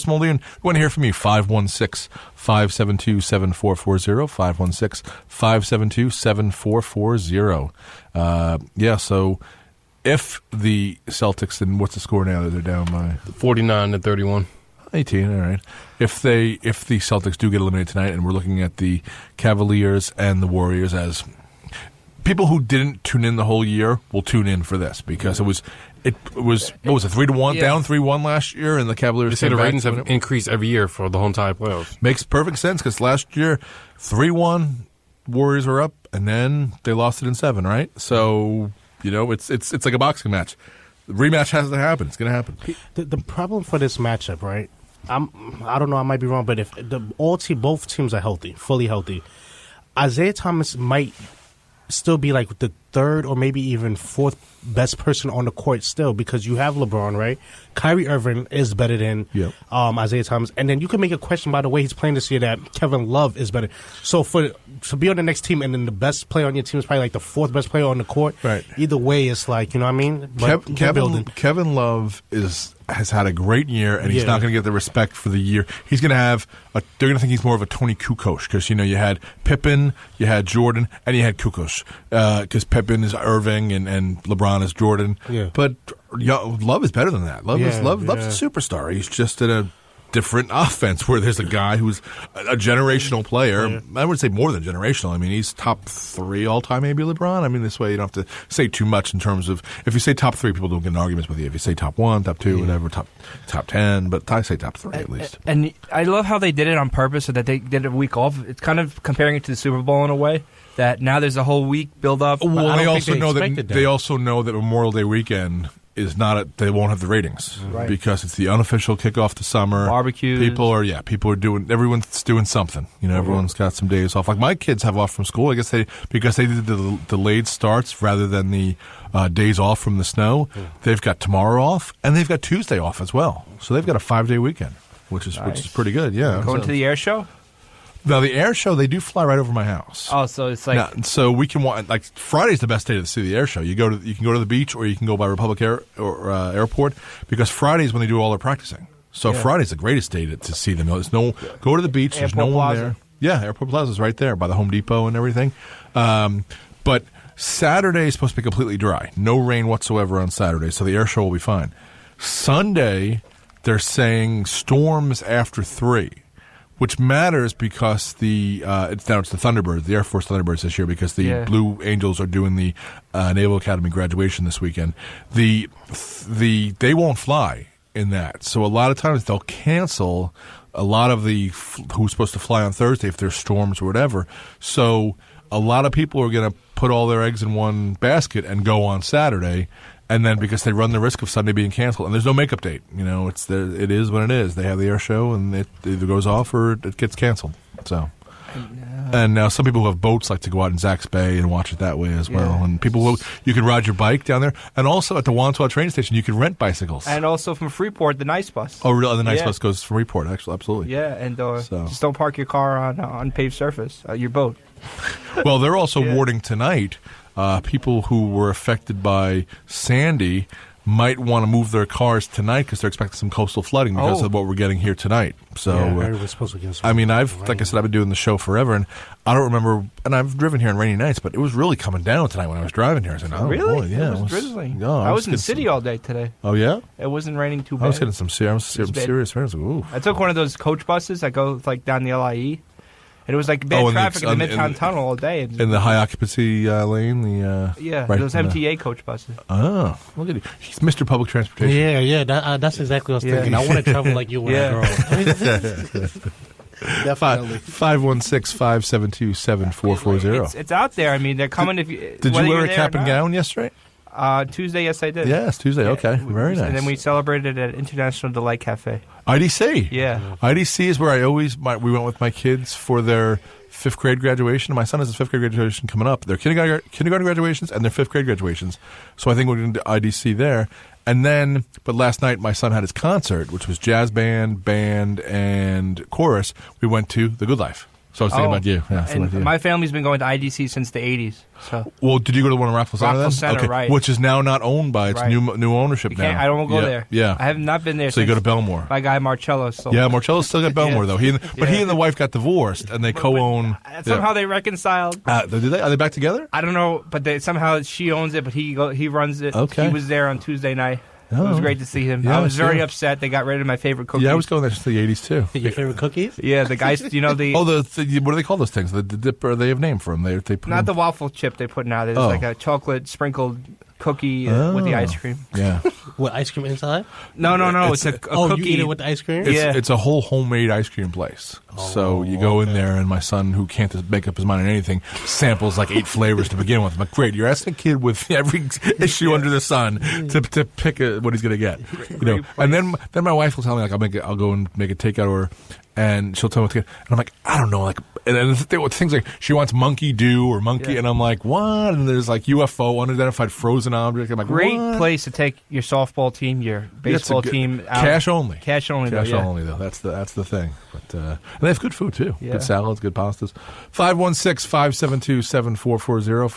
Smoldy, and we want to hear from you. 516-572-7440, 572-7440. So if the Celtics, then what's the score now that they're down by? 49-31. 18, all right. If the Celtics do get eliminated tonight, and we're looking at the Cavaliers and the Warriors as people who didn't tune in the whole year will tune in for this, because it was what was it, 3-1 down 3-1 last year, and the Cavaliers. They say the ratings have increased every year for the whole entire playoffs. Makes perfect sense, because last year 3-1 Warriors were up, and then they lost it in 7, right? So it's like a boxing match. The rematch has to happen. It's going to happen. The problem for this matchup, right? I don't know. I might be wrong, but if both teams are healthy, fully healthy, Isaiah Thomas might still be like the third or maybe even fourth best person on the court still, because you have LeBron, right? Kyrie Irving is better than Isaiah Thomas. And then you can make a question by the way he's playing this year that Kevin Love is better. So to be on the next team and then the best player on your team is probably like the fourth best player on the court. Right. Either way, it's like, you know what I mean? But Kevin Love has had a great year, and he's not going to get the respect for the year. He's going to have they're going to think he's more of a Tony Kukoc, because you had Pippen, you had Jordan, and you had Kukoc, because Pippen is Irving and LeBron is Jordan. Yeah. But Love is better than that. Love's a superstar. He's just in a different offense where there's a guy who's a generational player. Yeah. I would say more than generational. I mean, he's top 3 all-time, maybe LeBron. I mean, this way you don't have to say too much in terms of, if you say top 3, people don't get in arguments with you. If you say top 1, top 2, whatever, top 10, but I say top 3 at least. And I love how they did it on purpose, so that they did a week off. It's kind of comparing it to the Super Bowl in a way, that now there's a whole week build up. Well, they also know that Memorial Day weekend is not they won't have the ratings, right, because it's the unofficial kickoff to summer. Barbecues. Everyone's doing something. Everyone's got some days off. Like my kids have off from school. I guess because they did the delayed starts rather than the days off from the snow. They've got tomorrow off, and they've got Tuesday off as well. So they've got a 5-day weekend, which is pretty good. Yeah. Going to the air show. Now, the air show, they do fly right over my house. Oh, so it's like... Now, so we can like Friday's the best day to see the air show. You can go to the beach, or you can go by Republic Airport, because Friday's when they do all their practicing. So Friday's the greatest day to see them. Go to the beach. There's no one there. Yeah, Airport Plaza's right there by the Home Depot and everything. But Saturday is supposed to be completely dry. No rain whatsoever on Saturday, so the air show will be fine. Sunday, they're saying storms after 3. Which matters because it's the Thunderbirds, the Air Force Thunderbirds this year, because the Blue Angels are doing the Naval Academy graduation this weekend. They won't fly in that, so a lot of times they'll cancel a lot of who's supposed to fly on Thursday if there's storms or whatever. So a lot of people are going to put all their eggs in one basket and go on Saturday. And then because they run the risk of Sunday being canceled, and there's no makeup date, it is what it is. They have the air show, and it either goes off or it gets canceled. So, and now some people who have boats like to go out in Zack's Bay and watch it that way as well. And you can ride your bike down there, and also at the Wantua train station you can rent bicycles. And also from Freeport, the Nice Bus. Oh, really? The Nice Bus goes from Freeport, actually, absolutely. Yeah, and just don't park your car on paved surface, your boat. Well, they're also warning tonight. People who were affected by Sandy might want to move their cars tonight because they're expecting some coastal flooding because of what we're getting here tonight. So, like I said, I've been doing the show forever, and I don't remember. And I've driven here on rainy nights, but it was really coming down tonight when I was driving here. I said, "Oh, really? Boy, yeah, it was drizzling." Oh, I was in the city all day today. Oh yeah, it wasn't raining too bad. I was getting some serious rain. I took one of those coach buses that go down the LIE. And it was like bad traffic in the Midtown Tunnel all day. In the high occupancy lane? Those MTA coach buses. Oh, look at you. He's Mr. Public Transportation. Yeah, that's exactly what I was thinking. I want to travel like you when I grow up. Definitely. 516-572-7440. It's out there. I mean, they're coming. Did you wear a cap and gown yesterday? Tuesday, yes, I did. Yes, Tuesday. Okay, very nice. And then we celebrated at International Delight Cafe. IDC. Yeah. IDC is where we went with my kids for their 5th grade graduation. My son has his 5th grade graduation coming up. Their kindergarten graduations and their 5th grade graduations. So I think we're going to do IDC there. And then, but last night my son had his concert, which was jazz band, and chorus. We went to The Good Life. So I was thinking about you. Yeah, And my family's been going to IDC since the 80s. So. Well, did you go to the one in Rockville Center? Rockville Center, okay. Right. Which is now not owned by its new ownership now. I don't go there. Yeah. I have not been there So you go to Belmore. My guy Marcello. Yeah, Marcello's still got Belmore, though. He and the wife got divorced, and they co-own. Somehow they reconciled. Are they back together? I don't know, but somehow she owns it, but he runs it. Okay. He was there on Tuesday night. Oh. It was great to see him. Yeah, I was very upset. They got rid of my favorite cookies. Yeah, I was going there since the 80s, too. Your favorite cookies? Yeah, the guys, the... Oh, what do they call those things? The dip, or they have name for them. They put Not the waffle chip they put now. There's like a chocolate sprinkled cookie with the ice cream. Yeah. With ice cream inside? No. It's a cookie. You eat it with the ice cream? It's a whole homemade ice cream place. So you go in there, and my son, who can't make up his mind on anything, samples like 8 flavors to begin with. I'm like, great, you're asking a kid with every issue under the sun to pick what he's going to get. And then my wife will tell me, like, I'll go and make a takeout order, and she'll tell me what to get. And I'm like, I don't know, like, and things like she wants monkey dew or monkey, and I'm like, what? And there's like UFO, unidentified frozen object. I'm like, great what? Place to take your softball team, your baseball team out. Cash only. Cash only, though. That's the thing. But and they have good food too. Yeah. Good salads, good pastas. 516-572-7440.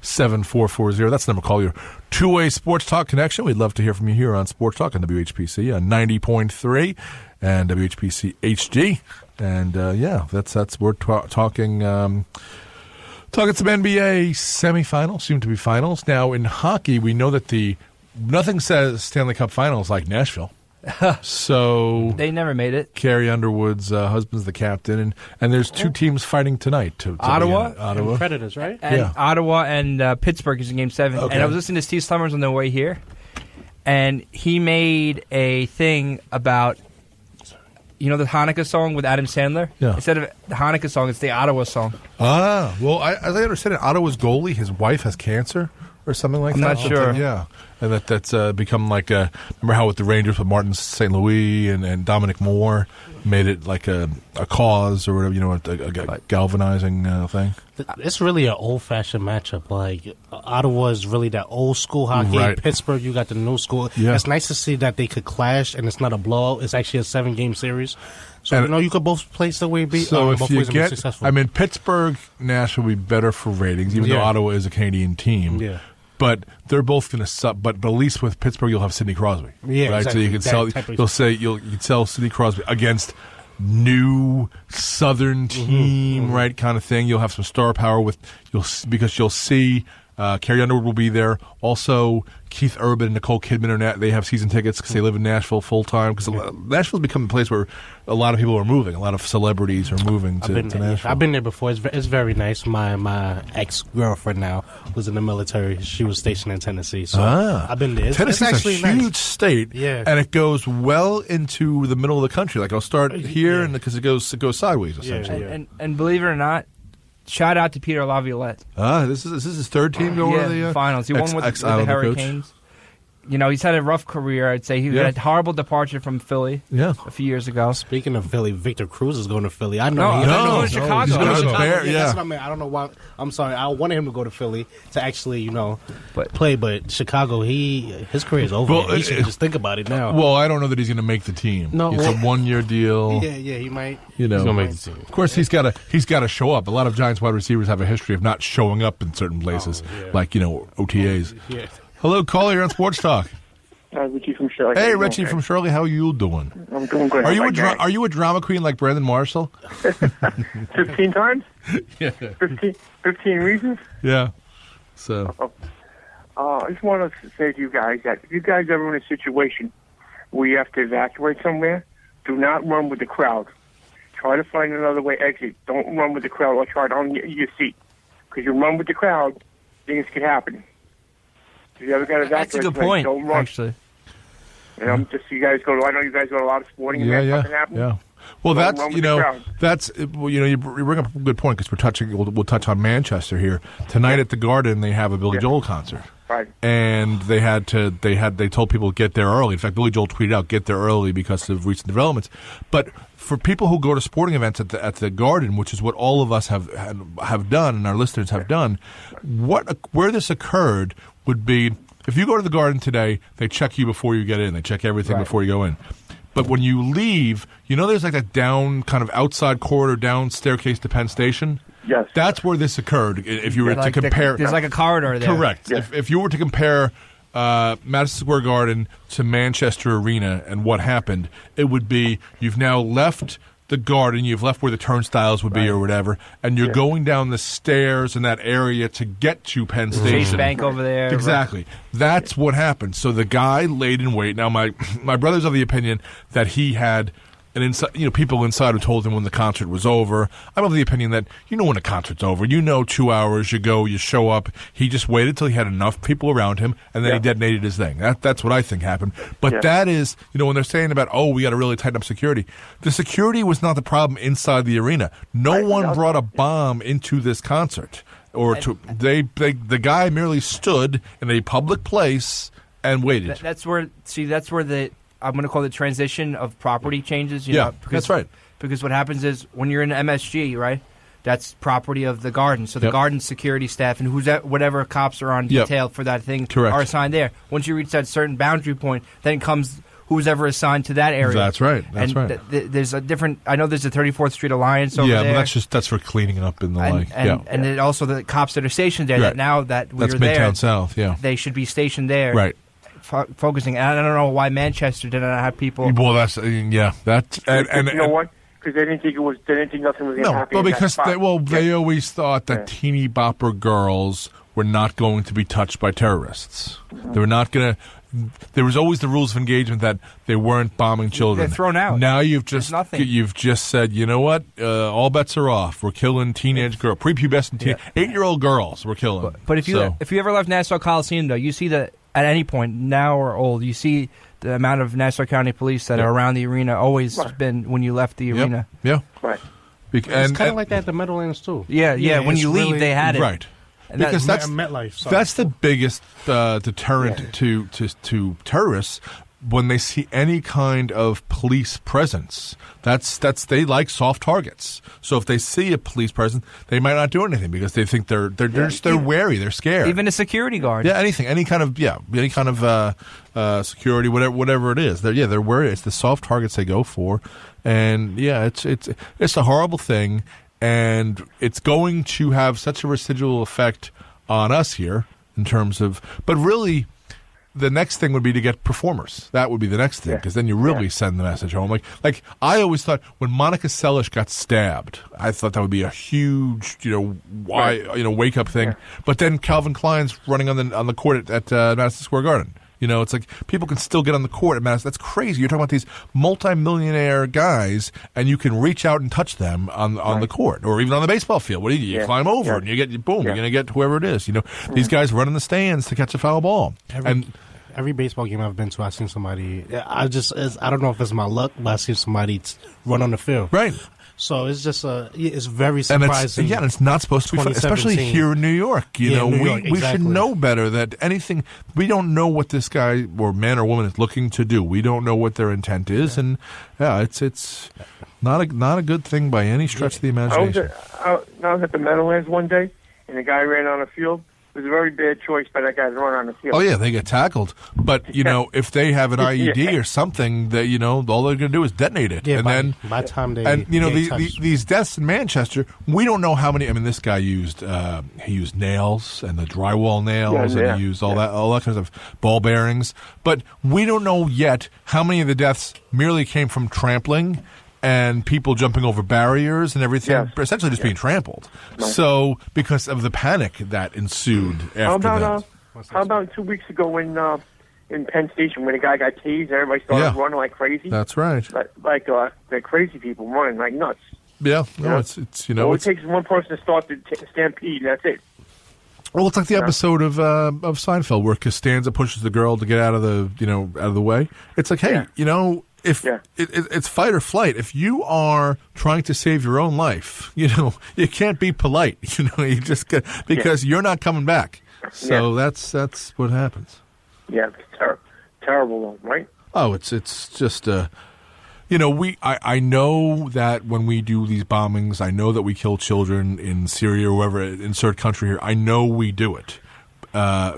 516-572-7440. That's the number. Call your two-way sports talk connection. We'd love to hear from you here on Sports Talk on WHPC on 90.3 and WHPC HD. And that's we're talking. Talking some NBA semifinals, soon to be finals. Now in hockey, we know that nothing says Stanley Cup Finals like Nashville. So they never made it. Carrie Underwood's husband's the captain, and there's 2 teams fighting tonight. Ottawa and Predators, right? And Ottawa and Pittsburgh is in Game 7. Okay. And I was listening to Steve Slummers on the way here, and he made a thing about the Hanukkah song with Adam Sandler. Yeah. Instead of the Hanukkah song, it's the Ottawa song. Ah, well, as I understand it, Ottawa's goalie, his wife has cancer or something like I'm that. not sure. Yeah. And that's become like remember how with the Rangers with Martin St. Louis and Dominic Moore made it like a cause or whatever, a galvanizing thing? It's really an old-fashioned matchup. Like, Ottawa is really that old-school hockey. Right. Pittsburgh, you got the new school. Yeah. It's nice to see that they could clash, and it's not a blowout. It's actually a 7-game series. So, you could both place the way be. So if both you ways and be successful. Pittsburgh, Nashville will be better for ratings, even though Ottawa is a Canadian team. Yeah. But they're both going to sub. But at least with Pittsburgh, you'll have Sidney Crosby. Yeah, right. exactly. So you can you can sell Sidney Crosby against new Southern team, right? Kind of thing. You'll have some star power because you'll see. Carrie Underwood will be there. Also, Keith Urban and Nicole Kidman they have season tickets because they live in Nashville full time. Because Nashville's become a place where a lot of people are moving. A lot of celebrities are moving to Nashville. I've been there before. It's very nice. My ex-girlfriend now was in the military. She was stationed in Tennessee. So I've been there. Tennessee's it's actually a huge nice. state, and it goes well into the middle of the country. Like I'll start here, and because it goes sideways essentially. And believe it or not, shout out to Peter Laviolette. This is his 3rd team going to the finals. He won with the Hurricanes. Coach. He's had a rough career, I'd say. He had a horrible departure from Philly a few years ago. Speaking of Philly, Victor Cruz is going to Philly. I know. He's going to Chicago. He's going to Chicago. That's what I mean. I don't know why. I'm sorry. I wanted him to go to Philly to actually, play. But Chicago, his career is over. He should just think about it now. Well, I don't know that he's going to make the team. No, it's a 1-year deal. Yeah, he might. He's going to make the team. Of course, he's got to show up. A lot of Giants wide receivers have a history of not showing up in certain places, like OTAs. Yeah. Hello, caller. You're on Sports Talk. Richie from Shirley. Hey, Richie from Shirley. How are you doing? I'm doing great. Are you a drama queen like Brandon Marshall? 15 times? Yeah. 15 reasons? Yeah. So. I just want to say to you guys that if you guys ever in a situation where you have to evacuate somewhere, do not run with the crowd. Try to find another way exit. Don't run with the crowd or try it on your seat. Because you run with the crowd, things can happen. If you ever got evacuated, that's a good point, don't run. Actually. Just you guys go. I know you guys go to a lot of sporting events. Yeah. Well, you bring up a good point because we'll touch on Manchester here tonight at the Garden. They have a Billy Joel concert, right? And they told people to get there early. In fact, Billy Joel tweeted out, "Get there early" because of recent developments. But for people who go to sporting events at the Garden, which is what all of us have done and our listeners have done, where this occurred would be if you go to the Garden today, they check you before you get in. They check everything before you go in. But when you leave, there's like that down kind of outside corridor, down staircase to Penn Station. Yes. That's where this occurred. If you were to compare, there's like a corridor there. Correct. Yeah. If you were to compare Madison Square Garden to Manchester Arena and what happened, it would be you've now left the garden, you've left where the turnstiles would be or whatever, and you're going down the stairs in that area to get to Penn Station. Chase Bank over there. Exactly. Right. That's what happened. So the guy laid in wait. Now, my brother's of the opinion that he had people inside who told him when the concert was over. I'm of the opinion that when a concert's over, 2 hours, you go, you show up. He just waited till he had enough people around him, and then he detonated his thing. That's what I think happened. But that is, when they're saying about, we got to really tighten up security, the security was not the problem inside the arena. No one brought a bomb into this concert. The guy merely stood in a public place and waited. That's where I'm going to call it transition of property changes. That's right. Because what happens is when you're in MSG, right, that's property of the garden. So the garden security staff and whatever cops are on detail for that thing are assigned there. Once you reach that certain boundary point, then comes who's ever assigned to that area. That's right. There's a different. I know there's a 34th Street Alliance over there. Yeah, but that's for cleaning it up and the like. And then also the cops that are stationed there. That now that we're that's there, Midtown South. Yeah, they should be stationed there. Right. Focusing, and I don't know why Manchester didn't have people. Well, that's and you know what? Because they didn't think nothing was going to happen. No, because they always thought that teeny bopper girls were not going to be touched by terrorists. They were not going to. There was always the rules of engagement that they weren't bombing children. They're thrown out. Now you've just said, you know what? All bets are off. We're killing teenage girls, prepubescent 8-year-old girls. We're killing. But if you ever left Nassau Coliseum, though, you see that at any point, now or old, you see the amount of Nassau County police that are around the arena. Always been when you left the arena. Yeah, right. It's kind of like that at the Meadowlands too. Yeah. When you leave, they had it. Right. And because that's MetLife. That's the biggest deterrent to terrorists when they see any kind of police presence. They like soft targets. So if they see a police presence, they might not do anything because they think they're wary, they're scared. Even a security guard. Yeah, any kind of security, whatever it is. They're wary. It's the soft targets they go for, and it's a horrible thing. And it's going to have such a residual effect on us here in terms of, but really, the next thing would be to get performers. That would be the next thing, because then you really send the message home. Like I always thought when Monica Seles got stabbed, I thought that would be a huge, wake up thing. But then Calvin Klein's running on the court at Madison Square Garden. It's like people can still get on the court at Madison. That's crazy. You're talking about these multimillionaire guys, and you can reach out and touch them on the court or even on the baseball field. What do you climb over and you get boom. You're going to get whoever it is. These guys run in the stands to catch a foul ball. Every baseball game I've been to, I've seen somebody. I don't know if it's my luck, but I've seen somebody run on the field. Right. So it's just it's very surprising. And it's not supposed to be fun, especially here in New York. We should know better that anything. We don't know what this guy or man or woman is looking to do. We don't know what their intent is, and it's not a good thing by any stretch of the imagination. I was at the Meadowlands one day, and a guy ran on a field. It was a very bad choice by that guy to run on the field. Oh yeah, they get tackled. But if they have an IED or something, that all they're going to do is detonate it. Yeah, and then by the time they these deaths in Manchester, we don't know how many. I mean, this guy used nails and the drywall nails, and he used all that kinds of ball bearings. But we don't know yet how many of the deaths merely came from trampling and people jumping over barriers and everything, essentially just being trampled. Right. So, because of the panic that ensued after that. How about 2 weeks ago in Penn Station when a guy got tased and everybody started running like crazy? That's right. Like the crazy people running like nuts. Yeah, it's it takes one person to start the stampede, and that's it. Well, it's like the episode of Seinfeld where Costanza pushes the girl to get out of the way. It's like, hey, it's fight or flight. If you are trying to save your own life, you can't be polite. You just get, because you're not coming back. So that's what happens. Yeah, it's terrible, right? Oh, it's just I know that when we do these bombings, I know that we kill children in Syria or wherever, insert country here. I know we do it.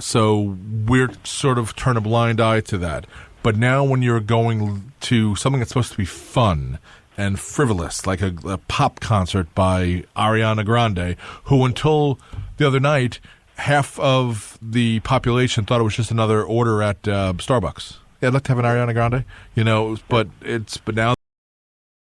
So we're sort of turn a blind eye to that. But now when you're going to something that's supposed to be fun and frivolous, like a pop concert by Ariana Grande, who until the other night, half of the population thought it was just another order at Starbucks. Yeah, I'd like to have an Ariana Grande, but now